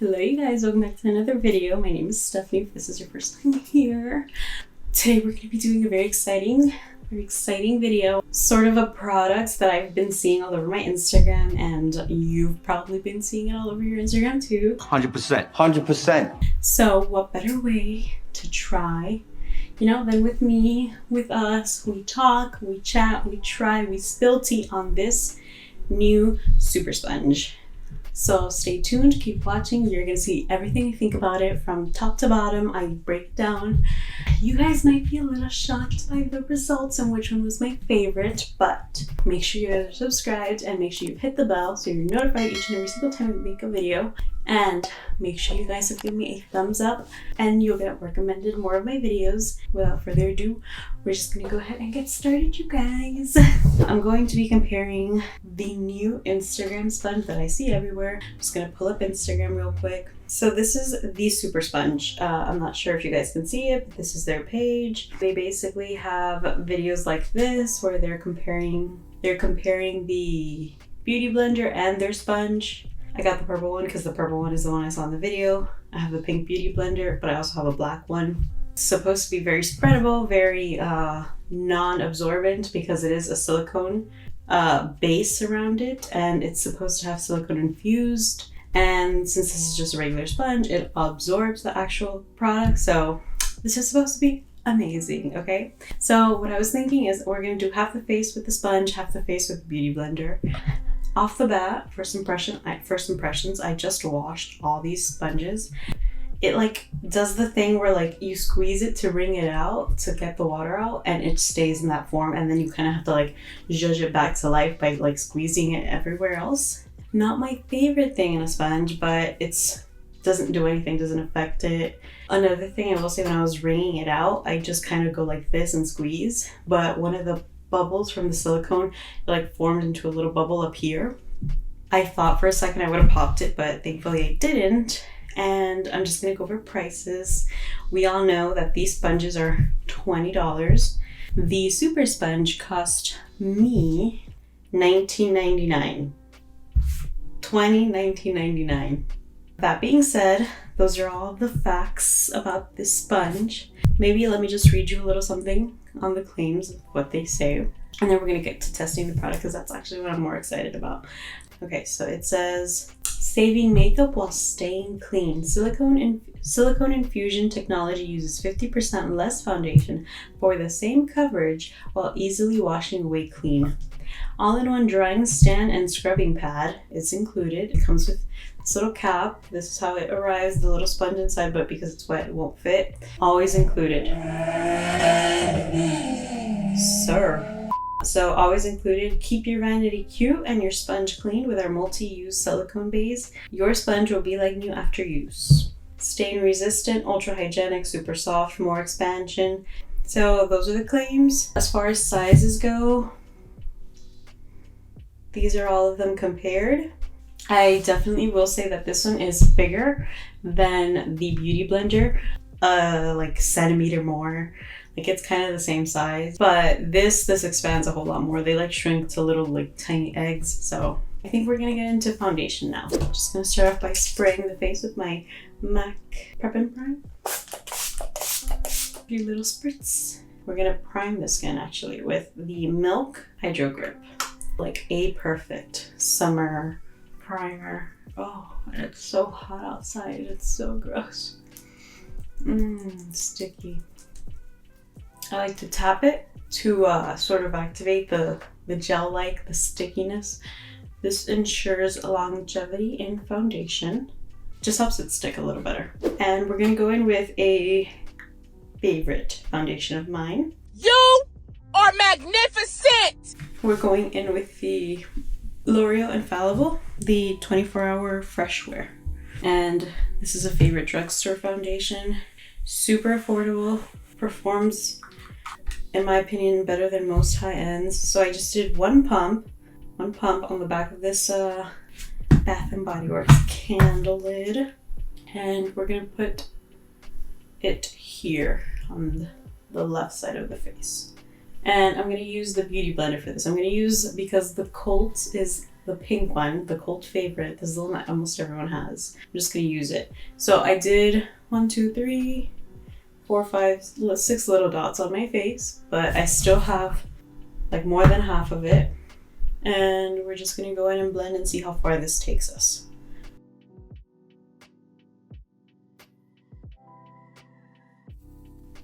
Hello you guys, welcome back to another video. My name is Stephanie, if this is your first time here. Today we're going to be doing a very exciting video. Sort of a product that I've been seeing all over my Instagram, and you've probably been seeing it all over your Instagram too. 100%. So what better way to try, than with me, with us. We talk, we chat, we try, we spill tea on this new super sponge. So stay tuned, keep watching. You're gonna see everything I think about it from top to bottom. I break down. You guys might be a little shocked by the results and which one was my favorite, but make sure you guys are subscribed and make sure you hit the bell so you're notified each and every single time we make a video. And make sure you guys have given me a thumbs up and you'll get recommended more of my videos. Without further ado, we're just gonna go ahead and get started, you guys. I'm going to be comparing the new Instagram sponge that I see everywhere. I'm just gonna pull up Instagram real quick. So this is the Super Sponge. I'm not sure if you guys can see it, but this is their page. They basically have videos like this where they're comparing the Beauty Blender and their sponge. I got the purple one because the purple one is the one I saw in the video. I have the pink Beauty Blender, but I also have a black one. It's supposed to be very spreadable, very non-absorbent because it is a silicone base around it, and it's supposed to have silicone infused. And since this is just a regular sponge, it absorbs the actual product. So this is supposed to be amazing, okay? So what I was thinking is we're gonna do half the face with the sponge, half the face with the Beauty Blender. Off the bat, first impressions, I just washed all these sponges. It does the thing where you squeeze it to wring it out to get the water out, and it stays in that form, and then you kind of have to zhuzh it back to life by squeezing it everywhere else. Not my favorite thing in a sponge, but it doesn't do anything, doesn't affect it. Another thing I will say, when I was wringing it out, I just kind of go like this and squeeze, but one of the bubbles from the silicone formed into a little bubble up here. I thought for a second I would have popped it, but thankfully I didn't. And I'm just gonna go over prices. We all know that these sponges are $20. The Super Sponge cost me $19.99. $19.99. That being said, those are all the facts about this sponge. Maybe let me just read you a little something on the claims of what they say, and then we're gonna get to testing the product because that's actually what I'm more excited about. Okay, so it says, saving makeup while staying clean. Silicone infusion technology uses 50% less foundation for the same coverage while easily washing away clean. All-in-one drying stand and scrubbing pad is included. It comes with this little cap. This is how it arrives, the little sponge inside, but because it's wet, it won't fit. Always included. Sir. So always included, keep your vanity cute and your sponge clean with our multi-use silicone base. Your sponge will be like new after use. Stain resistant, ultra hygienic, super soft, more expansion. So those are the claims. As far as sizes go, these are all of them compared. I definitely will say that this one is bigger than the Beauty Blender, centimeter more. It's kind of the same size, but this expands a whole lot more. They shrink to little tiny eggs. So I think we're gonna get into foundation now. I'm just gonna start off by spraying the face with my MAC Prep and Prime. A few little spritz. We're gonna prime the skin actually with the Milk Hydro Grip. A perfect summer primer. Oh, and it's so hot outside. It's so gross. Sticky. I like to tap it to sort of activate the gel, the stickiness. This ensures longevity in foundation. Just helps it stick a little better. And we're gonna go in with a favorite foundation of mine. You are magnificent! We're going in with the L'Oreal Infallible, the 24-hour fresh wear. And this is a favorite drugstore foundation. Super affordable, performs, in my opinion, better than most high ends. So I just did one pump on the back of this Bath & Body Works candle lid. And we're gonna put it here on the left side of the face. And I'm going to use the Beauty Blender for this. I'm going to use, because the Colt is the pink one, the cult favorite. This is the one that almost everyone has. I'm just gonna use it. So I did 1, 2, 3, 4, 5, 6 little dots on my face, but I still have like more than half of it. And we're just gonna go in and blend and see how far this takes us.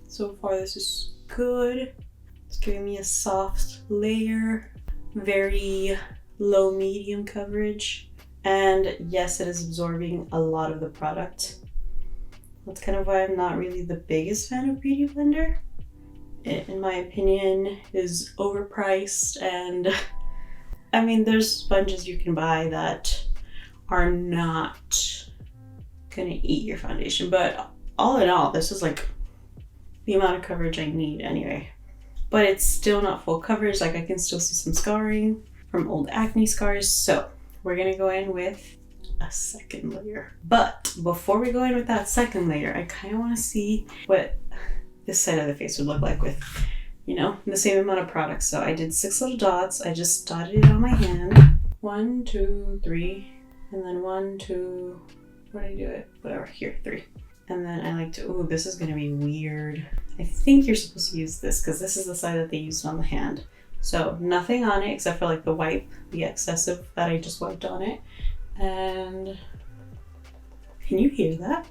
So far this is good. It's giving me a soft layer, very low medium coverage. And yes, it is absorbing a lot of the product. That's kind of why I'm not really the biggest fan of Beauty Blender. It, in my opinion, is overpriced, and I mean, there's sponges you can buy that are not gonna eat your foundation, but all in all, this is like the amount of coverage I need anyway. But it's still not full coverage, like I can still see some scarring from old acne scars, so we're gonna go in with a second layer. But before we go in with that second layer, I kind of want to see what this side of the face would look like with, you know, the same amount of product. So I did 6 little dots. I just dotted it on my hand. 1, 2, 3, and then 1, 2, where did I do it? Whatever, here, 3. And then I like to, ooh, this is gonna be weird. I think you're supposed to use this because this is the side that they used on the hand. So nothing on it except for like the wipe, the excessive that I just wiped on it. And can you hear that?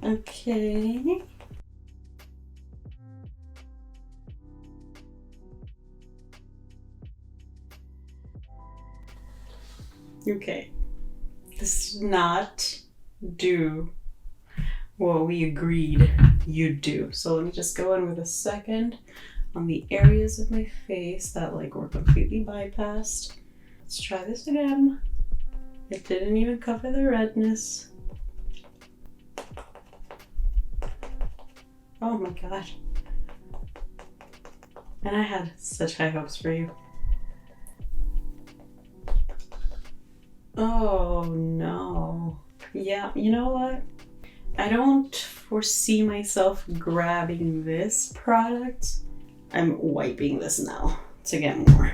Okay. Okay. This does not do what we agreed you'd do. So let me just go in with a second on the areas of my face that like were completely bypassed. Let's try this again. It didn't even cover the redness. Oh my god. And I had such high hopes for you. Oh no. Yeah, you know what? I don't foresee myself grabbing this product. I'm wiping this now to get more.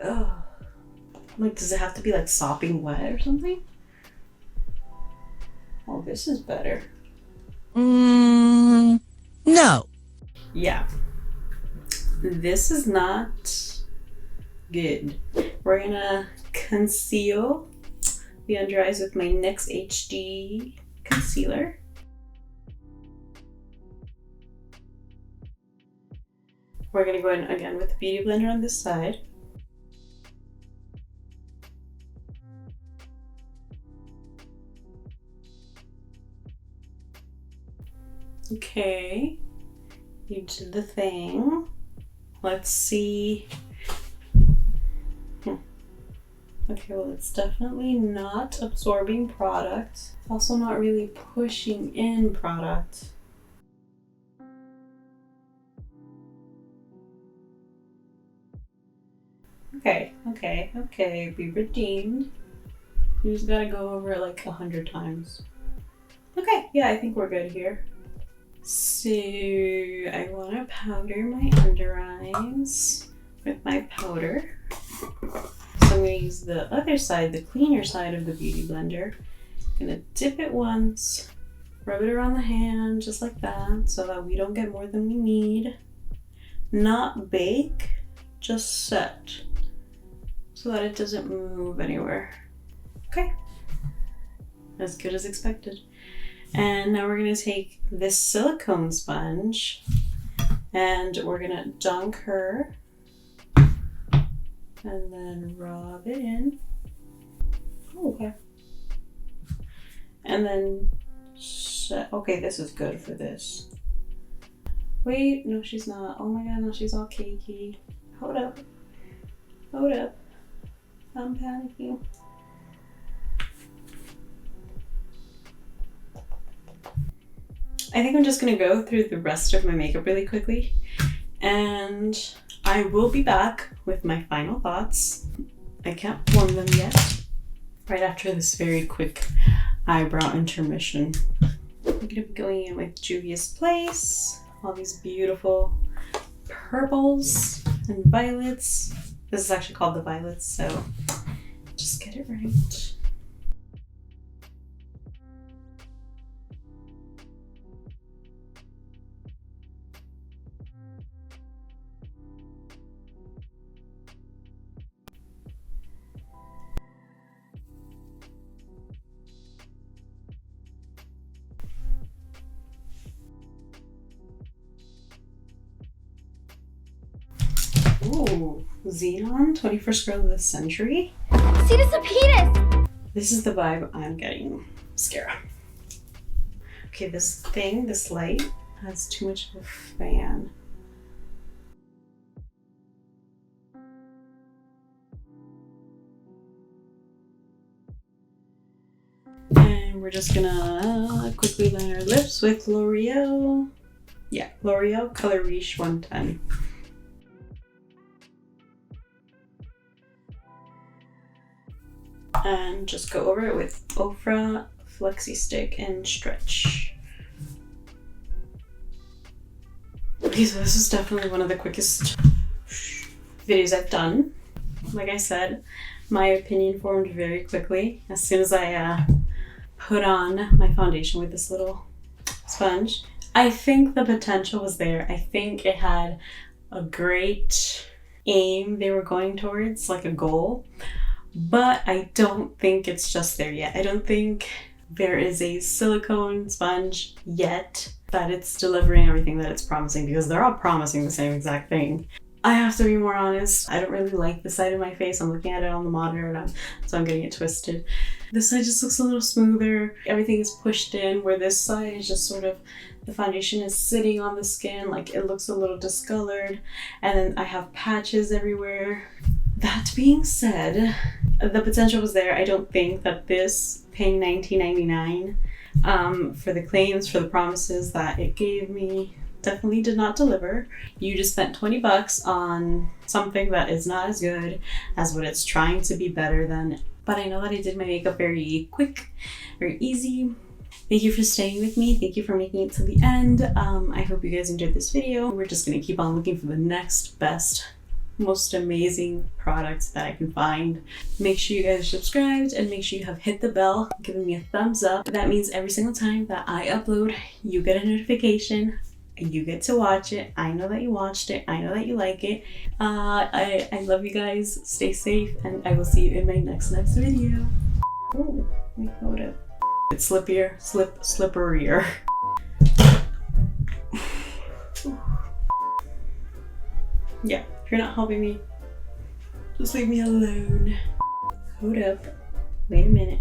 Oh. Like, does it have to be like sopping wet or something? Oh, this is better. No. Yeah. This is not good. We're gonna conceal the under eyes with my NYX HD concealer. We're gonna go in again with the Beauty Blender on this side. Okay, you did the thing. Let's see. Okay, well, it's definitely not absorbing product. Also not really pushing in product. Okay, be redeemed. You just gotta go over it like 100 times. Okay, yeah, I think we're good here. So I want to powder my under eyes with my powder. So I'm going to use the other side, the cleaner side of the Beauty Blender. I'm going to dip it once, rub it around the hand just like that so that we don't get more than we need. Not bake, just set so that it doesn't move anywhere. Okay, as good as expected. And now we're gonna take this silicone sponge and we're gonna dunk her and then rub it in. Oh, okay. And then, okay, this is good for this. Wait, no, she's not. Oh my god, no, she's all cakey. Hold up. Hold up. I'm panicking. I think I'm just gonna go through the rest of my makeup really quickly, and I will be back with my final thoughts. I can't form them yet. Right after this very quick eyebrow intermission. I'm gonna be going in with Juvia's Place all these beautiful purples and violets. This is actually called the violets, so just get it right. Ooh, Xenon, 21st Girl of the Century. See, this is a penis! This is the vibe I'm getting. Mascara. Okay, this light has too much of a fan. And we're just gonna quickly line our lips with L'Oreal. Yeah, L'Oreal Color Riche 110. And just go over it with Ofra Flexi Stick and stretch. Okay, so this is definitely one of the quickest videos I've done. Like I said, my opinion formed very quickly as soon as I put on my foundation with this little sponge. I think the potential was there. I think it had a great aim they were going towards, like a goal. But I don't think it's just there yet. I don't think there is a silicone sponge yet that it's delivering everything that it's promising, because they're all promising the same exact thing. I have to be more honest. I don't really like the side of my face. I'm looking at it on the monitor and so I'm getting it twisted. This side just looks a little smoother. Everything is pushed in, where this side is just sort of, the foundation is sitting on the skin, like it looks a little discolored. And then I have patches everywhere. That being said, the potential was there. I don't think that this, paying $19.99 for the claims, for the promises that it gave me, definitely did not deliver. You just spent 20 bucks on something that is not as good as what it's trying to be better than. But I know that I did my makeup very quick, very easy. Thank you for staying with me. Thank you for making it to the end. I hope you guys enjoyed this video. We're just gonna keep on looking for the next best, most amazing products that I can find. Make sure you guys are subscribed and make sure you have hit the bell, giving me a thumbs up. That means every single time that I upload, you get a notification. You get to watch it. I know that you watched it. I know that you like it. I love you guys. Stay safe, and I will see you in my next video. Oh, wait, hold up. It's slipperier. Yeah, if you're not helping me, just leave me alone. Hold up. Wait a minute.